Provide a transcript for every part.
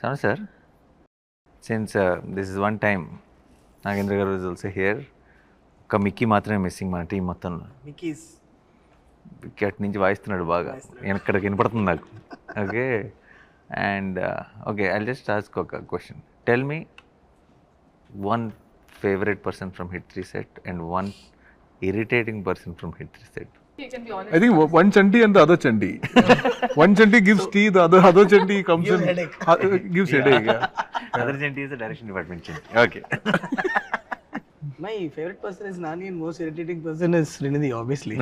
Sanu sir, since this is one time, Nagendra garu is also here. ఒక Mickey మాత్రమే missing మన team మొత్తంలో. Mickey's అటు నుంచి వాయిస్తున్నాడు బాగా, ఎక్కడికి వినపడుతుంది నాకు. Okay, and okay, I just ask ఒక question. Tell me one favourite person from Hit 3 set and one irritating person from hit 3 set. You can be honest. I think one Chanti and the other Chanti. One Chanti gives tea, the other Chanti comes Gives in. headache. Gives headache, yeah. Other Chanti is the direction department Chanti. Okay. My favourite person is Nani and most irritating person is Srinidhi obviously.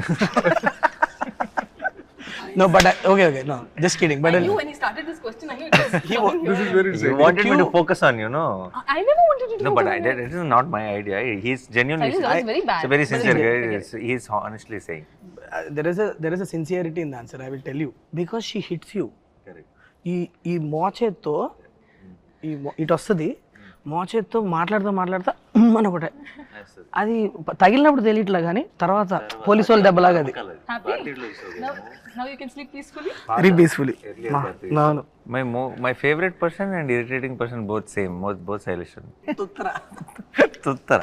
No, but okay, no, just kidding. But I knew when he started this question, I knew it was coming This is here. very You sad. wanted me to focus on, you know. I never wanted to do No, but that. it is not my idea. He's genuinely. Silence was very bad. It's a very But sincere it's guy. good. He's honestly saying. there is a sincerity in the answer. I will tell you because she hits you. Correct. ఈ మోచేత్తో ఇటు వస్తుంది, మోచేత్తో మాట్లాడుతా అని ఒకటే, అది తగిలినప్పుడు తెలియట్లా కానీ తర్వాత పోలీసు వాళ్ళు దెబ్బలాగా అది Happy? Now you can sleep peacefully? Very peacefully. అవును. My favorite person and irritating person both same. Both Sailesh. తుత్తర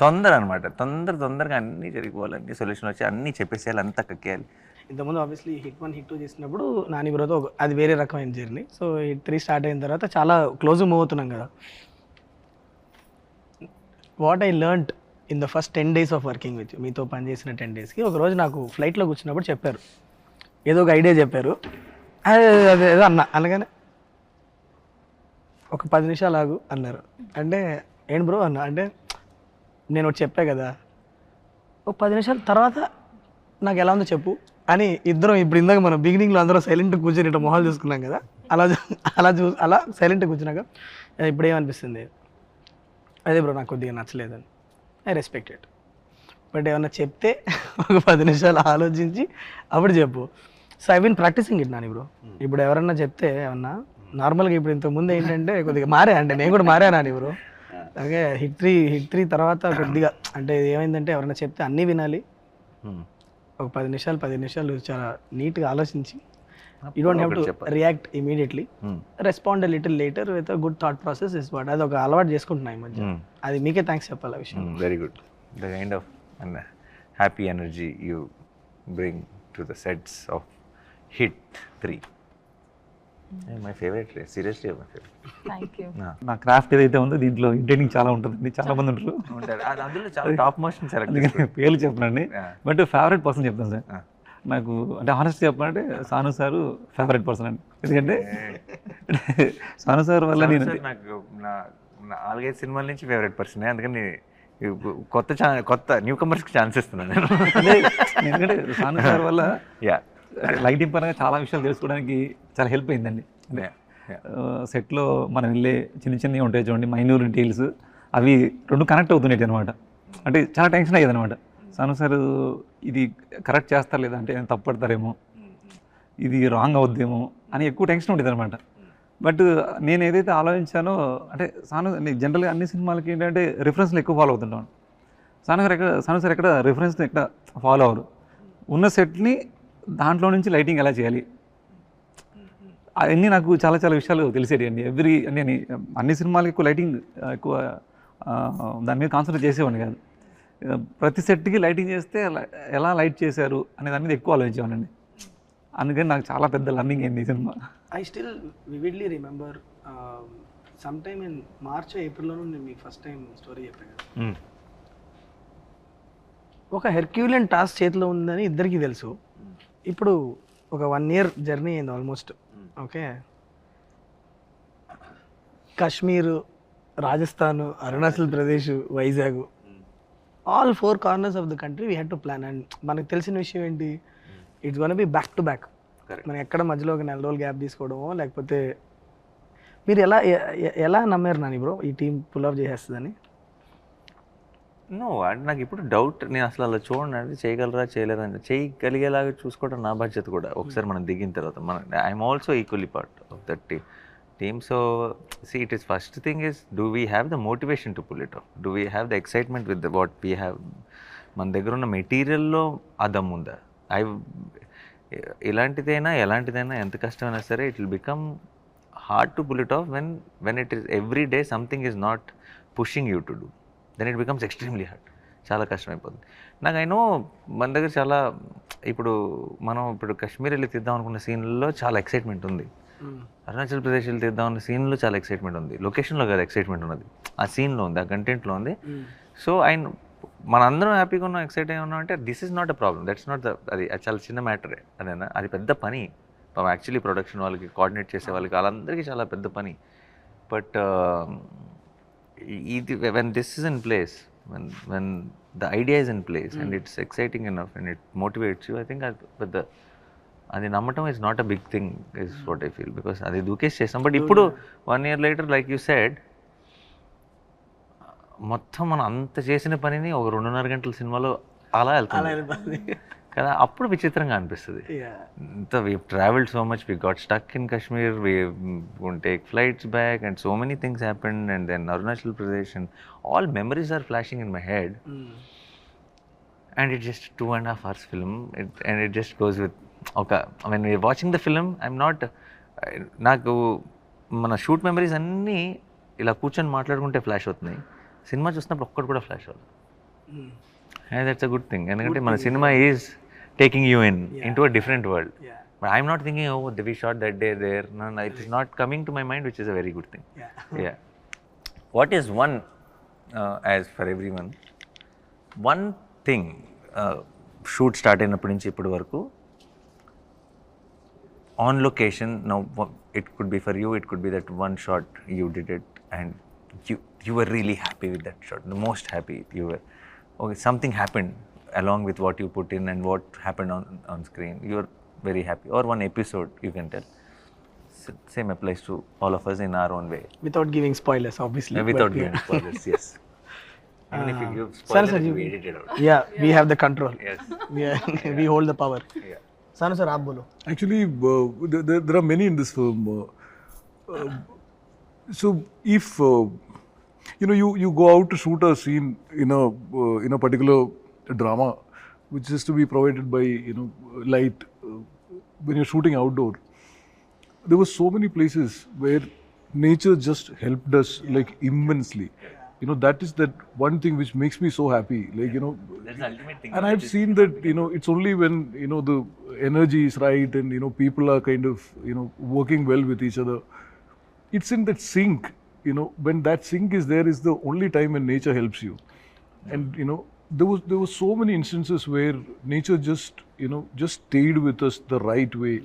తొందర అనమాట. తొందరగా అన్నీ జరిగిపోవాలి, సొల్యూషన్ వచ్చి అన్నీ చెప్పేసేయాలి, అంతా కక్కేయాలి. ఇంతకుముందు ఆబ్వియస్లీ హిట్ 1 హిట్ 2 చేసినప్పుడు నాని బ్రోతో అది వేరే రకమైన జర్నీ. సో హిట్ 3 స్టార్ట్ అయిన తర్వాత చాలా క్లోజ్ మూవ్ అవుతున్నాం కదా. What I learned in the first 10 days of working with మీతో పనిచేసిన 10 daysకి ఒకరోజు నాకు ఫ్లైట్లో కూర్చున్నప్పుడు చెప్పారు, ఏదో ఒక ఐడియా చెప్పారు. అదే ఏదో అనగానే ఒక 10 నిమిషాలు ఆగు అన్నారు. అంటే ఏంటి బ్రో అన్న అంటే నేను ఒకటి చెప్పా కదా, ఒక 10 నిమిషాల తర్వాత నాకు ఎలా ఉందో చెప్పు అని ఇద్దరం ఇప్పుడు ఇందాక మనం బిగినింగ్లో అందరం సైలెంట్గా కూర్చొని ఇట్లా మొహాలు చూసుకున్నాం కదా, అలా సైలెంట్గా కూర్చున్నాక ఇప్పుడు ఏమనిపిస్తుంది, అదే బ్రో నాకు కొద్దిగా నచ్చలేదని. I respect it. బట్ ఏమన్నా చెప్తే ఒక 10 నిమిషాలు ఆలోచించి అప్పుడు చెప్పు. So I been practising it Nani bro. ఇప్పుడు ఎవరన్నా చెప్తే ఏమన్నా నార్మల్గా ఇప్పుడు ఇంతకుముందు ఏంటంటే కొద్దిగా మారా, అంటే నేను కూడా మారా నాని బ్రో. అలాగే హిట్ 3 తర్వాత కొద్దిగా అంటే ఏమైందంటే ఎవరైనా చెప్తే అన్నీ వినాలి, ఒక 10 నిమిషాలు చాలా నీట్గా ఆలోచించి you don't have to react immediately, respond little later with a good thought process is what. అది ఒక అలవాటు చేసుకుంటున్నాయి ఈ మధ్య. అది మీకే థ్యాంక్స్ చెప్పాలి ఆ విషయం. Very good. The kind of happy energy you bring to the sets of hit 3. My favorite, seriously my favorite. Thank you. నా క్రాఫ్ట్ ఏదైతే ఉందో దీంట్లో ఇంటైనింగ్ చాలా ఉంటుందండి, చాలా మంది ఉంటారు, అందులో చాలా టాప్ మోషన్ సెలెక్ట్ అందుకని పేర్లు చెప్పనండి. బట్ ఫేవరెట్ పర్సన్ చెప్తాను సార్. నాకు అంటే హానెస్ట్ చెప్పాలంటే సాను సారు ఫేవరెట్ పర్సన్ అండి. ఎందుకంటే సాను సార్ వల్ల నేను నాకు 4-5 సినిమాల నుంచి ఫేవరెట్ పర్సన్. అందుకని కొత్త న్యూ కమర్స్కి ఛాన్స్ ఇస్తున్నాను నేను. అదే ఎందుకంటే సాను సార్ వల్ల యా లైటింగ్ పరంగా చాలా విషయాలు తెలుసుకోవడానికి చాలా హెల్ప్ అయిందండి. సెట్లో మనం వెళ్ళే చిన్నవి ఉంటాయి చూడండి, మైన్యూర్ డీటెయిల్స్, అవి రెండు కనెక్ట్ అవుతున్నాయి అనమాట. అంటే చాలా టెన్షన్ అయ్యేది అనమాట. సాను సార్ ఇది కరెక్ట్ చేస్తారు లేదా, అంటే తప్పడతారేమో, ఇది రాంగ్ అవుద్దేమో అని ఎక్కువ టెన్షన్ ఉండేది అనమాట. బట్ నేను ఏదైతే ఆలోచించానో అంటే జనరల్గా అన్ని సినిమాలకి ఏంటంటే రిఫరెన్స్లు ఎక్కువ ఫాలో అవుతుంటాను. సాను సార్ ఎక్కడ రిఫరెన్స్ ఎక్కడ ఫాలో అవ్వరు. ఉన్న సెట్ని దాంట్లో నుంచి లైటింగ్ ఎలా చేయాలి అవన్నీ నాకు చాలా విషయాలు తెలిసేటి అండి. నేను అన్ని సినిమాలకి ఎక్కువ లైటింగ్ ఎక్కువ దాని మీద కాన్సన్ట్రేట్ చేసేవాడిని కాదు. ప్రతి సెట్కి లైటింగ్ చేస్తే ఎలా లైట్ చేశారు అనే దాని మీద ఎక్కువ ఆలోచించేవాడిని. అందుకని నాకు చాలా పెద్ద లర్నింగ్ అయింది ఈ సినిమా. I still vividly remember some time in March ఏప్రిల్లోనూ నేను మీకు ఫస్ట్ టైం స్టోరీ చెప్పాను కదా, ఒక హెర్క్యూలియన్ టాస్క్ చేతిలో ఉందని ఇద్దరికీ తెలుసు. ఇప్పుడు ఒక 1 year జర్నీ అయింది almost. Okay, Kashmir, Rajasthan, Arunachal Pradesh, Vizag, all 4 corners of the country we had to plan. And మనకు తెలిసిన విషయం ఏంటి, it's gonna be back to back. మనం ఎక్కడ మధ్యలో ఒక 4 రోజులు గ్యాప్ తీసుకోవడమో లేకపోతే మీరు ఎలా నమ్మారు నాని బ్రో ఈ టీం పుల్ ఆఫ్ చేసేస్తుందని? నో, అంటే నాకు ఇప్పుడు డౌట్. నేను అసలు అలా చూడండి, అంటే చేయగలరా చేయలేరా అంటే చేయగలిగేలాగా చూసుకోవడం నా బాధ్యత కూడా. ఒకసారి మనం దిగిన తర్వాత I'm also equally part of that team. So see it is first thing is, do we have the motivation to pull it off, do we have the excitement with what we have. మన దగ్గర ఉన్న మెటీరియల్లో ఆ దమ్ ఉందా? ఎలాంటిదైనా ఎంత కష్టమైనా సరే it will become hard to pull it off when it is every day something is not pushing you to do. Then it becomes extremely hard. చాలా కష్టమైపోతుంది. నాకు ఐ నో మన దగ్గర చాలా ఇప్పుడు కాశ్మీర్ వెళ్ళి తీద్దాం అనుకున్న సీన్లో చాలా ఎక్సైట్మెంట్ ఉంది, అరుణాచల్ ప్రదేశ్ వెళ్ళి తీద్దాం అన్న సీన్లో చాలా ఎక్సైట్మెంట్ ఉంది, లొకేషన్లో కాదు ఎక్సైట్మెంట్ ఉన్నది, ఆ సీన్లో ఉంది, ఆ కంటెంట్లో ఉంది. సో మనందరం హ్యాపీగా ఉన్నాం, ఎక్సైట్ అయి ఉన్నాం అంటే this is not a problem, that's not అది చాలా చిన్న మ్యాటరే. అదేనా, అది పెద్ద పని యాక్చువల్లీ ప్రొడక్షన్ వాళ్ళకి, కోఆర్డినేట్ చేసే వాళ్ళకి, వాళ్ళందరికీ చాలా పెద్ద పని. బట్ ఇది when this is in place, when the idea is in place and it's exciting enough and it motivates you, I think అది నమ్మటం is not a big thing is what I feel, because అది దూకేసి చేస్తాం. But ఇప్పుడు 1 year later like you said, మొత్తం మనం అంత చేసిన పనిని ఒక 2.5 గంటల సినిమాలో అలా వెళ్తుంది కదా, అప్పుడు విచిత్రంగా అనిపిస్తుంది. ఇంత we traveled so much, we got stuck in Kashmir, we won't take flights back and so many things happened, and then Arunachal Pradesh, and all memories are flashing in my head. And it's just 2.5 hours film, and it just goes with, okay, when we're watching the film, I'm not, నాకు మన shoot memories అన్నీ ఇలా కూర్చొని మాట్లాడుకుంటే flash అవుతున్నాయి, cinema చూసినప్పుడు ఒక్కటి కూడా ఫ్లాష్ అవుతుంది. And that's a good thing, ఎందుకంటే మన cinema is taking you into a different world. But I'm not thinking, oh, we shot that day there. No, it is not coming to my mind, which is a very good thing. Yeah. What is one, as for everyone, one thing, shoot start అయినప్పటి నుంచి ఇప్పటి వరకు, on location, now it could be for you, it could be that one shot you did it and you were really happy with that shot, the most happy you were. Okay, something happened along with what you put in and what happened on screen, you are very happy, or one episode you can tell. Same applies to all of us in our own way, without giving spoilers obviously. Without giving spoilers. Yes. Even if you give spoilers, you edit it out. Yeah, we have the control. Yes. We hold the power. Yeah. Sanu sir, aap bolo. Actually, there are many in this film. So if you go out to shoot a scene in a particular drama, which is to be provided by light, when you're shooting outdoor, there were so many places where nature just helped us like immensely. That is that one thing which makes me so happy, like That's the ultimate thing. and I've seen that it's only when the energy is right and people are kind of working well with each other, it's in that sync, when that sync is there is the only time when nature helps you. And there were so many instances where nature just stayed with us the right way,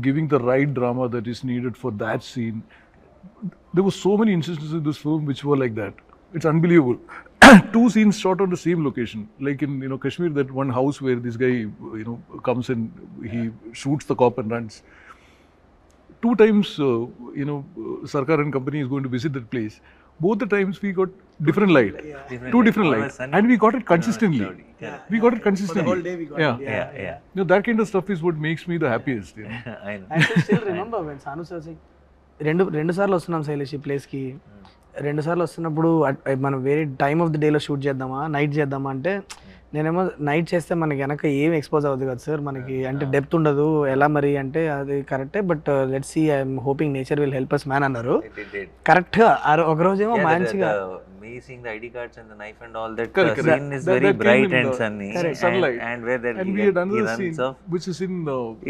giving the right drama that is needed for that scene. There were so many instances in this film which were like that. It's unbelievable. 2 scenes shot on the same location, like in Kashmir, that one house where this guy comes and he shoots the cop and runs. 2 times Sarkar and company is going to visit that place. Both the times we got different light, 2 different lights, and we got it consistently. We got it consistently. The whole day we got it. Yeah. That kind of stuff is what makes me the happiest. I know. I can still remember when Sanu sir saying, రెండు సార్లు వస్తున్నాం శైలేష్ ఈ ప్లేస్కి, 2 సార్లు వస్తున్నప్పుడు మనం వేరే time of the డేలో షూట్ చేద్దామా, నైట్ చేద్దామా అంటే, నేనేమో నైట్ చేస్తే మనకి వెనక ఏం ఎక్స్పోజ్ అవ్వదు కదా సార్, మనకి అంటే డెప్త్ ఉండదు, ఎలా మరి అంటే అది కరెక్టే, but let's see, I'm hoping nature will help us man అన్నారు. కరెక్ట్గా ఒక రోజేమో మంచిగా me seeing the ID cards and the knife and all that scene is very bright and sunny, sunlight. and where that And we had another scene which is in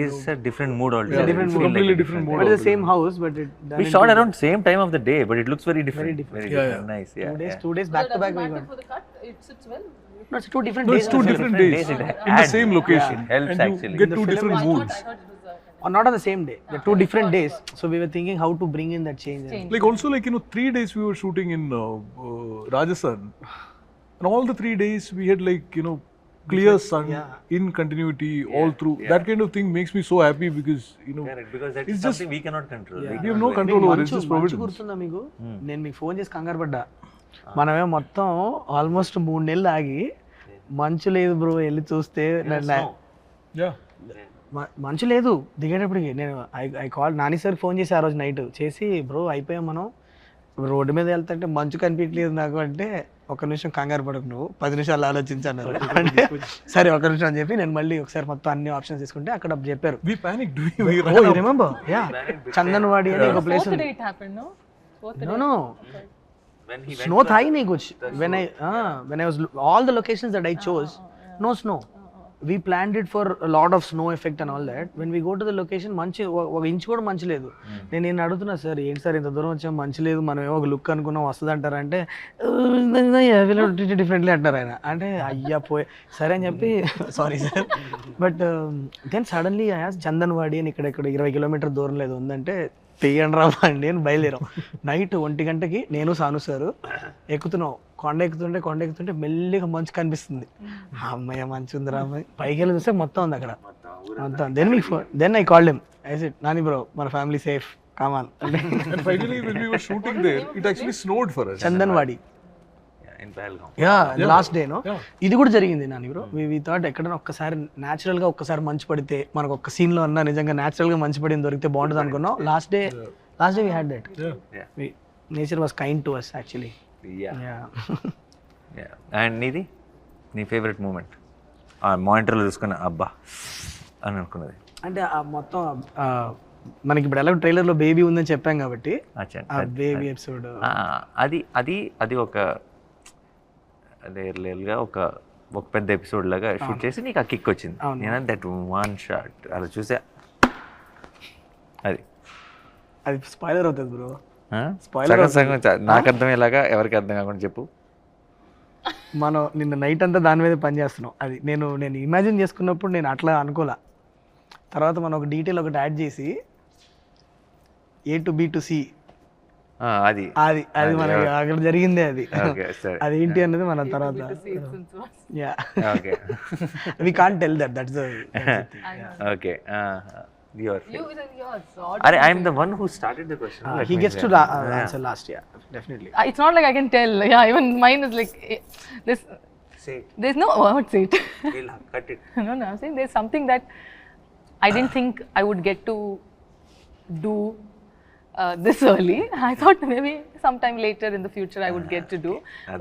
is a different mood altogether. a different It mood. feel like Completely a different mood. but it's the same house, but it done We in shot 2 around same time of the day, but it looks very different. Very different. Very nice. Yeah. 2 days back to back we Matter got. for the cut, it sits well. No, it's 2 different No, days. it's 2 different days It in the adds. same location. It helps and you actually. get In the 2 film, different I moods. thought it was Or not on the same day. They're 2 different days. So we were thinking how to bring in that change. Like also 3 days we were shooting in Rajasthan, and all the 3 days we had clear sun in continuity all through. That kind of thing makes me so happy because Correct, because that it's is just- something we cannot control. Yeah. we have no control over it. It's just మంచు providence. గుర్తుందా మీకు? నేను మీకు phone చేసి కంగారు పడ్డా, మనమే మొత్తం ఆల్మోస్ట్ 3 నెలలు ఆగి, మంచు లేదు బ్రో వెళ్ళి చూస్తే, Yeah. మంచు లేదు దిగేటప్పటికి. నేను I call Nani sir phone చేసి ఆ రోజు నైట్ చేసి, బ్రో అయిపోయాం మనం, రోడ్డు మీద వెళ్తుంటే మంచు కనిపించలేదు నాకు అంటే ఒక నిమిషం కంగారు పడకు నువ్వు 10 నిమిషాలు ఆలోచించాను అంటే సరే ఒక నిమిషం అని చెప్పి నేను మళ్ళీ ఒకసారి మొత్తం అన్ని ఆప్షన్స్ తీసుకుంటే అక్కడ చెప్పారు We panicked. Remember ya Chandanwadi అని ఒక place Fourth day it happened, no? Fourth day. No When he snow tha hi nahi kuch when I was all the locations that I chose no snow we planned it for a lot of snow effect and all that when we go to the location మంచి ఒక inch కూడా మంచి లేదు నేను అడుగుతున్నా sir ఏంటి sir ఇంత దూరం వచ్చాం మంచి లేదు మనం ఏమో ఒక లుక్ అనుకున్నాం వస్తుంది అంటారా అంటే డిఫరెంట్లీ అంటారు ఆయన అంటే అయ్యా పోయి సరే అని చెప్పి sorry sir but then suddenly Chandanwadi అని ఇక్కడ 20 కిలోమీటర్ దూరం లేదు ఉందంటే తీయండి రామండి అని బయలుదేరాం నైట్ 1 గంటకి నేను సాను సారు ఎక్కుతున్నాం కొండ ఎక్కుతుంటే మెల్లిగా మంచు కనిపిస్తుంది అమ్మయ్య మంచు ఉందిరా అమ్మాయి పైకి వెళ్ళి చూస్తే మొత్తం ఉంది అక్కడ మొత్తం then I called him I said Nani bro మన family safe come on And finally, when we were shooting there, it actually snowed for us. Chandanwadi in Pahalgam. Ya last day no ఇది కూడా జరిగింది నాని బ్రో వి థాట్ ఎక్కడైనా ఒక్కసారి natural గా ఒక్కసారి మంచు పడితే మనకు ఒక్క సీన్ లో అన్నా నిజంగా న్యాచురల్ గా మంచు పడింది దొరికితే బాగుంటుంది అనుకున్నాం last day we had that Yeah. Nature was kind to us actually Yeah. Yeah. And నీది నీ ఫేవరెట్ మూమెంట్ మానిటర్లో చూసుకున్న అబ్బా అని అనుకున్నది అంటే ఆ మొత్తం మనకి ఇప్పుడు ఎలా ట్రైలర్ లో బేబీ ఉందని చెప్పాం కాబట్టి అచ్చా. ఆ బేబీ ఎపిసోడ్ అది ఒక అదే రియల్గా ఒక పెద్ద ఎపిసోడ్ లాగా షూట్ చేసి నీకు ఆ కిక్ వచ్చింది నేను దట్ వన్ షాట్ అలా చూసా అది స్పాయిలర్ అవుతుంది బ్రో సగం సగం నాకు అర్థమయ్యేలాగా ఎవరికి అర్థం కాకుండా చెప్పు. మనం నిన్న నైట్ అంతా దాని మీద పని చేస్తున్నాం అది నేను ఇమాజిన్ చేసుకున్నప్పుడు నేను అట్లా అనుకోలే తర్వాత మనం ఒక డీటెయిల్ ఒకటి యాడ్ చేసి A to B to C అది అది మనకి అక్కడ జరిగిందే అది ఓకే సరే అది ఏంటి అన్నది మన తర్వాత ya okay we can't tell that's the okay your Yours. అరే I am the one who started the question he gets to answer last yeah definitely It's not like I can tell. Yeah, even mine is like this. Say There's no word say it. Will cut it No, I'm saying there's something that I didn't think I would get to do this early. I thought maybe sometime later in the future I would get to do,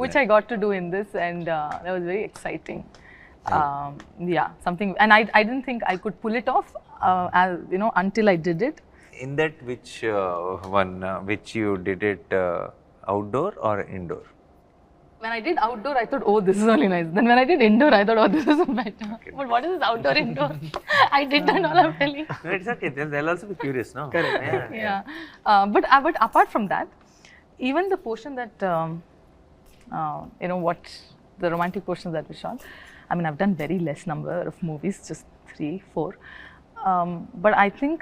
which I got to do in this, and that was very exciting. Yeah, something, and I didn't think I could pull it off, until I did it. In that which you did it outdoor or indoor? When I did outdoor, I thought, oh, this is really nice. Then when I did indoor, I thought, oh, this is better. But what is this outdoor, indoor? I did that all, I'm telling. No, it's okay. They'll also be curious, no? Correct. Yeah. But apart from that, even the portion that, what the romantic portions that we shot, I mean, I've done very less number of movies, just 3, 4. But I think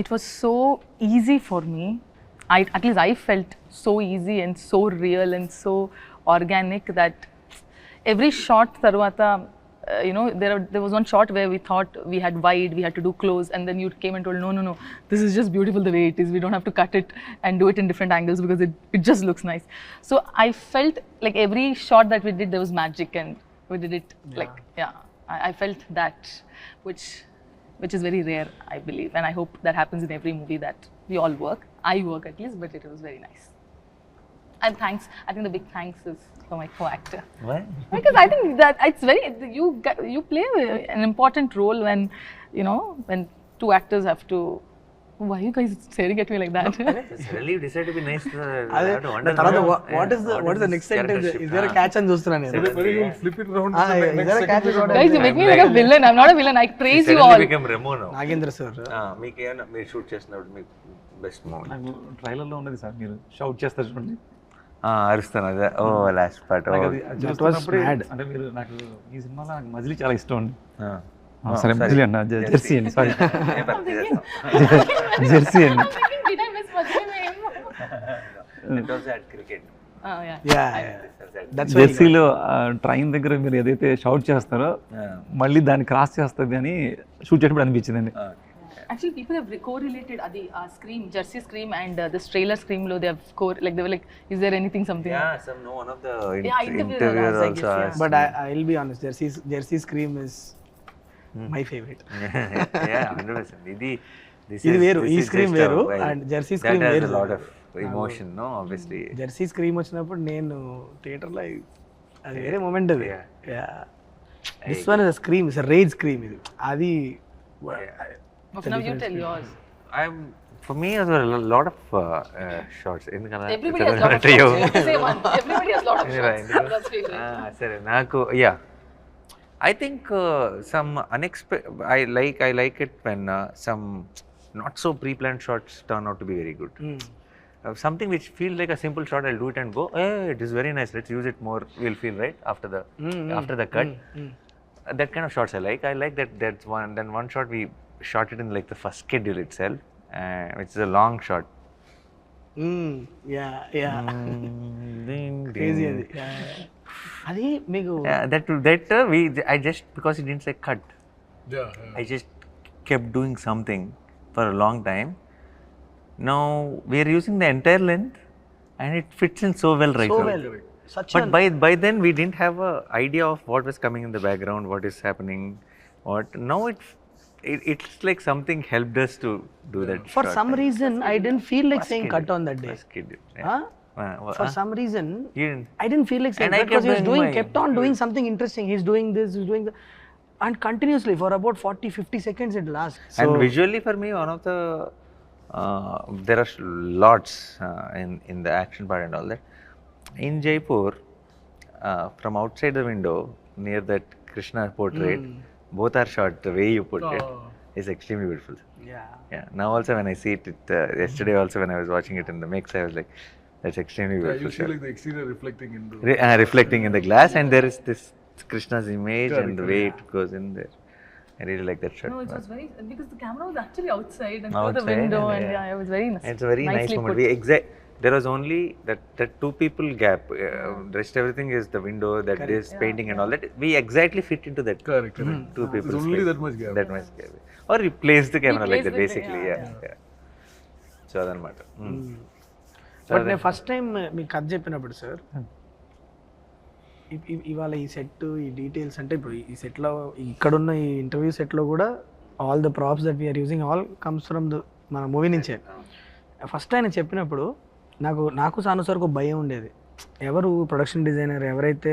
it was so easy for me. At least I felt so easy and so real and so organic that every shot tarvata, there was one shot where we thought we had wide, we had to do close, and then you came and told, no, this is just beautiful the way it is. We don't have to cut it and do it in different angles because it just looks nice. So I felt like every shot that we did, there was magic, and we did it I felt that, which is very rare, I believe, and I hope that happens in every movie that we all work. I work at least, but it was very nice. And thanks. I think the big thanks is for my co-actor. Why? Because I think that it's very, you play an important role when two actors have to. Why are you guys staring at me like that? Suddenly you decide to be nice. అదే తర్వాత what is the next sentence is there a catch అని చూస్తున్నా నేను Whether you flip it around. is there a catch Guys, you make me like a villain. I'm not a villain. I praise you all. Suddenly become Remo now. Nagendra sir మీకు ఏమైనా మీరు shoot చేసినప్పుడు మీకు best moment నాకు ట్రైలర్లో ఉన్నది sir మీరు shout చేస్తారు చూడండి అరుస్తాను అదే ఓ లాస్ట్ పార్ట్ నాకు అది చూస్తున్నప్పుడే అంటే మీరు నాకు ఈ సినిమాలో నాకు మజిలీ చాలా ఇష్టం అండి సరే మజిలీ అన్న జెర్సీ అండి సారీ జెర్సీ అండి Did I miss what's your name? Cricket that's జెర్సీలో ట్రైన్ దగ్గర మీరు ఏదైతే షౌట్ చేస్తారో మళ్ళీ దాన్ని క్రాస్ చేస్తుంది అని షూట్ చేసినప్పుడు అనిపించిందండి. Actually, people have correlated the scream, Jersey scream, and this trailer scream. They have they were like, "Is there anything, something?" one of the interviewer interviewers also, I also guess, asked but me. I'll be honest, Jersey Scream is my favorite. Yeah, 100%. This ఇది is- వేరు, this ఈ is scream just a వేరు, vibe. and Jersey That Scream has వేరు. a lot of emotion no obviously. Jersey scream వచ్చినప్పుడు నేను థియేటర్లో అది వేరే మూమెంట్ అది. This one is scream, is rage scream ఇది. అది Now you tell yours. For me as well, a lot of shots. Everybody has lot of shots. You have to say one. Everybody has lot of shots. That's favorite. సరే నాకు I think some unexpected. I like it when some not so pre-planned shots turn out to be very good. Something which feels like a simple shot, I'll do it and go, hey, it is very nice, let's use it more, we'll feel right after the cut. That kind of shots I like. I like that's one. Then one shot we shot it in like the first schedule itself, which is a long shot. Crazy అది. అది మీకు I just, because it didn't say cut, I just kept doing something for a long time. Now we are using the entire length and it fits in so well right now. But by then we didn't have a idea of what was coming in the background, what is happening, what. Now it's like something helped us to do that. For shot. some reason I didn't feel like saying cut on that day. Huh? For some reason You didn't. I didn't feel like saying And I cut because kept doing kept on doing something interesting. He's doing this, he's doing that, and continuously for about 40-50 seconds it lasts. And visually for me, one of the there are lots in the action part and all that. In Jaipur, from outside the window near that Krishna portrait, both are shot. The way you put it is extremely beautiful. Yeah. Now also when I see it, yesterday also when I was watching it in the mix, I was like, that's extremely beautiful. You see shot. like the exterior reflecting in the Reflecting in the glass, and there is this Krishna's image and the way it goes in there. I really like that shot. No, it was very, because the camera was actually outside and through the Outside, window, and and it was very nice. It's a very nice Nicely moment. put. There was only that two people gap. Rest everything is the window, that is painting and all that. We exactly fit into that. correct. Two people. There's only that much gap. That much gap. Or you place the camera like place that, the- basically. Yeah. So that matter. But నేను first time మీకు కథ చెప్పినప్పుడు sir, ఇవాళ ఈ set, ఈ details, అంటే ఇప్పుడు ఈ సెట్లో, ఇక్కడున్న ఈ ఇంటర్వ్యూ సెట్లో కూడా all the props that we're using all comes from the మన మూవీ నుంచే. ఫస్ట్ ఆయన చెప్పినప్పుడు నాకు సాను సార్కు భయం ఉండేది, ఎవరు ప్రొడక్షన్ డిజైనర్ ఎవరైతే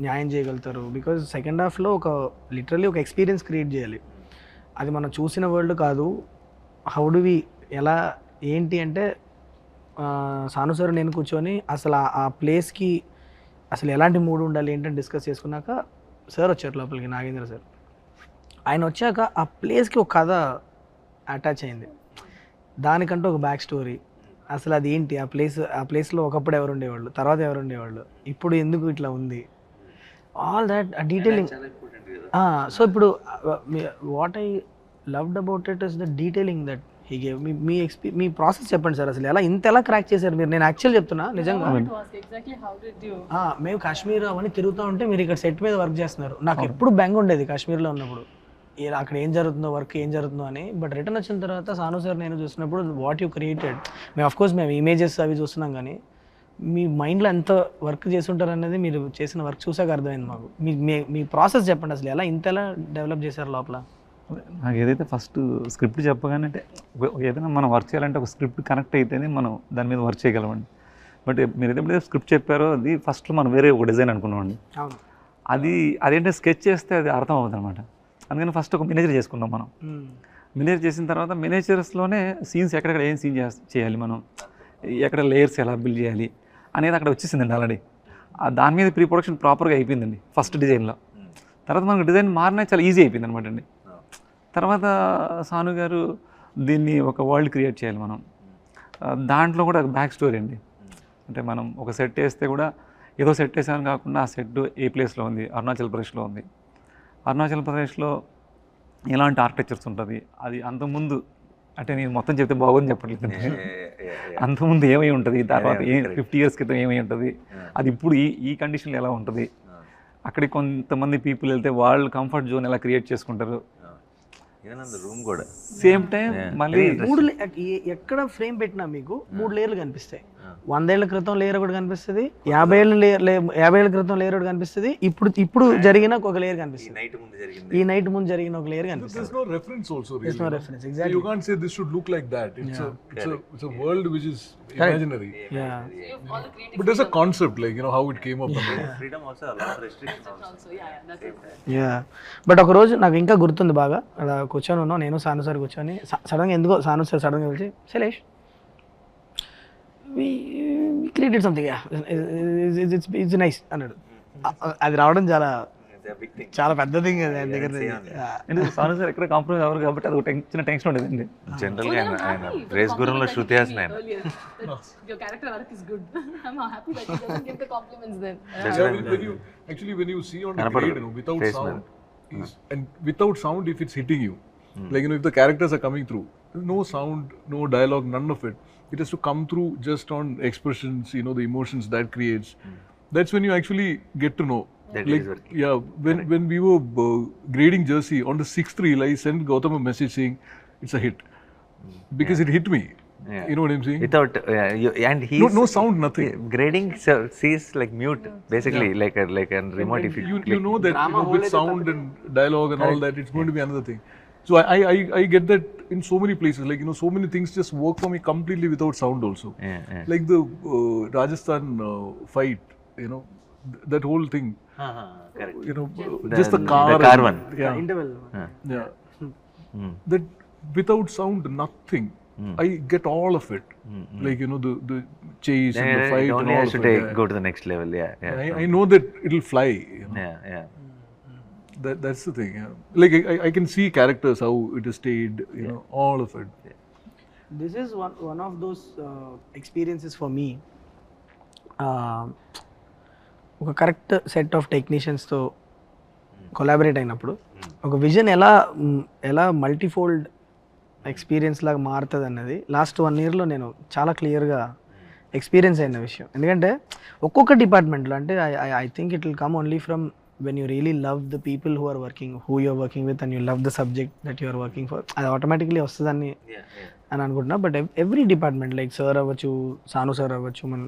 న్యాయం చేయగలుగుతారు. బికాజ్ సెకండ్ హాఫ్లో లిటరల్లీ ఒక ఎక్స్పీరియన్స్ క్రియేట్ చేయాలి. అది మనం చూసిన వరల్డ్ కాదు. హౌ డు వి, ఎలా ఏంటి అంటే, సాను సార్ నేను కూర్చొని అసలు ఆ ప్లేస్కి అసలు ఎలాంటి మూడ్ ఉండాలి ఏంటని డిస్కస్ చేసుకున్నాక సార్ వచ్చారు లోపలికి, నాగేంద్ర సార్. ఆయన వచ్చాక ఆ ప్లేస్కి ఒక కథ అటాచ్ అయింది, దానికంటూ ఒక బ్యాక్ స్టోరీ. అసలు అది ఏంటి, ఆ ప్లేస్లో ఒకప్పుడు ఎవరు ఉండేవాళ్ళు, తర్వాత ఎవరు ఉండేవాళ్ళు, ఇప్పుడు ఎందుకు ఇట్లా ఉంది, ఆల్ దాట్ డీటెయిలింగ్. సో ఇప్పుడు what I loved about it is the detailing that he gave. Me process చెప్పండి సార్, అసలు ఎలా క్రాక్ చేశారు మీరు? నేను యాక్చువల్ చెప్తున్నా నిజంగా. Exactly how did you? మేము కాశ్మీర్ అవన్నీ తిరుగుతూ ఉంటే మీరు ఇక్కడ సెట్ మీద వర్క్ చేస్తున్నారు. నాకు ఎప్పుడు బెంగ ఉండేది కాశ్మీర్లో ఉన్నప్పుడు, అక్కడ ఏం జరుగుతుందో, వర్క్ ఏం జరుగుతుందో అని. బట్ రిటర్న్ వచ్చిన తర్వాత సాను సార్ నేను చూసినప్పుడు వాట్ యూ క్రియేటెడ్, మేము అఫ్కోర్స్ మేము ఇమేజెస్ అవి చూస్తున్నాం, కానీ మీ మైండ్లో ఎంత వర్క్ చేసి ఉంటారు అనేది మీరు చేసిన వర్క్ చూసాక అర్థమైంది మాకు. మీ ప్రాసెస్ చెప్పండి, అసలు ఎలా డెవలప్ చేశారు లోపల? నాకు ఏదైతే ఫస్ట్ స్క్రిప్ట్ చెప్పగానే, అంటే ఏదైనా మనం వర్క్ చేయాలంటే ఒక స్క్రిప్ట్ కనెక్ట్ అయితేనే మనం దాని మీద వర్క్ చేయగలమండి. బట్ మీరు ఏదైతే స్క్రిప్ట్ చెప్పారో అది ఫస్ట్లో మనం వేరే ఒక డిజైన్ అనుకున్నామండి. అవును. అదేంటే స్కెచ్ చేస్తే అది అర్థం అవుతుంది అనమాట. అందుకని ఫస్ట్ ఒక మినేచర్ చేసుకున్నాం మనం. మినేచర్ చేసిన తర్వాత మినేచర్స్లోనే సీన్స్ ఎక్కడెక్కడ ఏం సీన్ చేయాలి మనం, ఎక్కడ లేయర్స్ ఎలా బిల్డ్ చేయాలి అనేది అక్కడ వచ్చేసిందండి ఆల్రెడీ. దాని మీద ప్రీ ప్రొడక్షన్ ప్రాపర్గా అయిపోయిందండి ఫస్ట్ డిజైన్లో. తర్వాత మనకు డిజైన్ మారినా చాలా ఈజీ అయిపోయింది అనమాట అండి. తర్వాత సాను గారు దీన్ని ఒక వరల్డ్ క్రియేట్ చేయాలి మనం, దాంట్లో కూడా బ్యాక్ స్టోరీ అండి. అంటే మనం ఒక సెట్ వేస్తే కూడా ఏదో సెట్ వేసామని కాకుండా ఆ సెట్ ఏ ప్లేస్లో ఉంది, అరుణాచల్ ప్రదేశ్లో ఉంది. అరుణాచల్ ప్రదేశ్లో ఎలాంటి ఆర్కిటెక్చర్స్ ఉంటుంది, అది అంతకుముందు, అంటే నేను మొత్తం చెప్తే బాగోని చెప్పట్లేదు, అంతకుముందు ఏమై ఉంటుంది, తర్వాత 50 years క్రితం ఏమై ఉంటుంది, అది ఇప్పుడు ఈ కండిషన్లో ఎలా ఉంటుంది, అక్కడికి కొంతమంది పీపుల్ వెళ్తే వాళ్ళు కంఫర్ట్ జోన్ ఎలా క్రియేట్ చేసుకుంటారు. రూమ్ కూడా సేమ్ టైం మళ్ళీ ఎక్కడ ఫ్రేమ్ పెట్టినా మీకు 3 లేయర్లు కనిపిస్తాయి. 100 ఏళ్ల క్రితం లేయర్ ఒకటి కనిపిస్తుంది, 50 ఏళ్ళ క్రితం లేయర్ ఒకటి కనిపిస్తుంది, ఇప్పుడు జరిగిన ఒక లేయర్ కనిపిస్తుంది, ఈ నైట్ ముందు జరిగిన ఒక లేయర్ కనిపిస్తుంది. There's no reference also really. There's no reference, So exactly. you can't say this should look like that. It's a world which is imaginary. Yeah. But there's a concept, like, how it came up. Freedom also restriction yeah but ఒక రోజు నాకు ఇంకా గుర్తుంది బాగా, అలా కూర్చొని ఉన్నాం నేను సాను సార్ కూర్చొని, సడన్గా ఎందుకో సాను సార్ సడన్గా పిలిచి Shailesh created something it's nice అన్నాడు. అది రావడం చాలా చాలా పెద్ద థింగ్ అది ఆయన దగ్గర నుంచి. ఎందుకు సాను సార్ ఎక్కడ కాంప్రమైజ్ అవ్వరు కాబట్టి అది ఒక చిన్న టెన్షన్ ఉండేదండి. జనరల్గా ఆయన రేస్ గురంలో శృతి హాసన్ ఆయన. Your character arc is good. I'm happy that he doesn't give the compliments then. When you see on the grade, without sound, and without sound, if it's hitting you, like, if the characters are coming through, no sound, no dialogue, none of it. It has to come through just on expressions, the emotions that creates. That's when you actually get to know. That Like, is working. yeah, when we were grading Jersey, on the 6th reel, I sent Gautam a message saying it's a hit because it hit me. Yeah. You know what I'm saying? Without and he No sound, nothing. grading sees like mute basically, like a remote. If You know that, with sound and dialogue and all that, it's going to be another thing. So I get that in so many places, like, so many things just work for me completely without sound also. Yeah. Like the Rajasthan fight, that whole thing, Correct. just the car. The car one. Yeah. Interval Yeah. That without sound, nothing. I get all of it. Like, the chase and the fight and Only all has of to it. go to the next level. Yeah. I know that it'll fly. Yeah. That's the thing. Yeah. Like, I can see characters, how it is stayed, all of it. This is one of those experiences for me. ఒక correct set of టెక్నీషియన్స్తో collaborate అయినప్పుడు ఒక vision ఎలా multifold experience లాగా మారుతుంది అన్నది last 1 yearలో నేను చాలా క్లియర్గా ఎక్స్పీరియన్స్ అయిన విషయం. ఎందుకంటే ఒక్కొక్క డిపార్ట్మెంట్లో అంటే I think it will come only from when you really love the people who are working with and you love the subject that you are working for, అది ఆటోమేటిక్లీ వస్తుందని అని అనుకుంటున్నా. But every department like sir అవ్వచ్చు, Sanu sir అవ్వచ్చు, మన